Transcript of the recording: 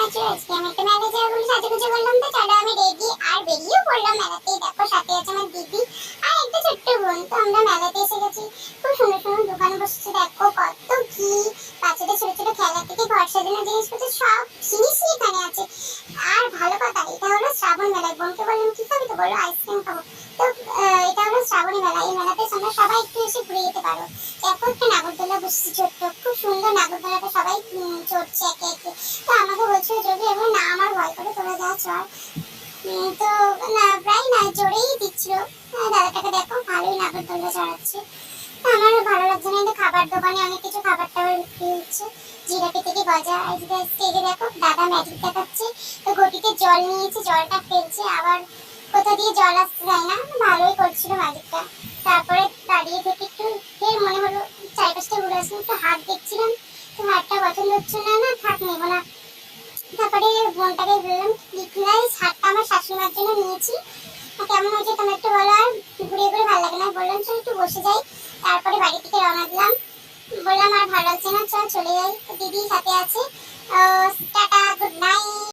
আছো? আজকে আমি একটা মেলায় যাবো বলে সাজুগুজু করলাম, তো চলো আমি রেডি আর বেরিয়েও পড়লাম মেলাতেই। দেখো সাথে আছে আমার দিদি আর একটা ছোট্ট বোন। তো আমরা মেলাতে এসে গেছি। খুব সুন্দর সুন্দর দোকান বসেছে, দেখো কত কি বাচ্চাদের ছোট ছোট খেলা থেকে ঘর সাজানোর জিনিসপত্র সব জিনিসই এখানে আছে। আর ভালো কথা, এটা হলো শ্রাবণ মেলা। বোনকে বললাম কি খাবি, তো বললো আইসক্রিম খাবো। তো এটা হলো শ্রাবণী মেলা। এই মেলাতে তোমরা সবাই একটু এসে ঘুরে যেতে পারো। দেখো একটা নাগরদোলা বসছে ছোট্ট, খুব সুন্দর নাগরদোলাটা, সবাই চড়ছে একে একে। তো আমাকে বলছিল যদি এবার না, আমার ভয় করে তোরা যা চড়। তো না, প্রায় না জোরেই দিচ্ছিল। দাদাটাকে দেখো ভালোই নাগরদোলা চড়াচ্ছে। তো আমার ভালো লাগছে না, কিন্তু খাবার দোকানে অনেক কিছু খাবার টাবার বিক্রি হচ্ছে, জিলাপি থেকে গজা। এই যে স্টেজে দেখো দাদা ম্যাজিক দেখাচ্ছে। তো ঘটিতে জল নিয়েছে, জলটা ফেলছে, আবার কোথা দিয়ে জল আসতে যায় না, ভালোই করছিল ম্যাজিকটা। তারপরে দাঁড়িয়ে থেকে একটু ফের মনে হলো চারপাশটা ঘুরে আসলাম, একটু হাত দেখছিলাম। তো হাতটা পছন্দ হচ্ছিল না, না থাক নেবো না। তারপরে বোনটাকে বললাম প্লিজ, হাতটা আমার শাশুড়িমার জন্য নিয়েছি, কেমন হয়েছে তুমি একটু বলো। আর ঘুরে ঘুরে ভালো লাগে না, বললাম চল একটু বসে যাই। তারপরে বাড়ি থেকে রওনা দিলাম। বললাম আর ভালো লাগছে না, চল চলে যাই। তো দিদি সাথে আছে। Tata, good night.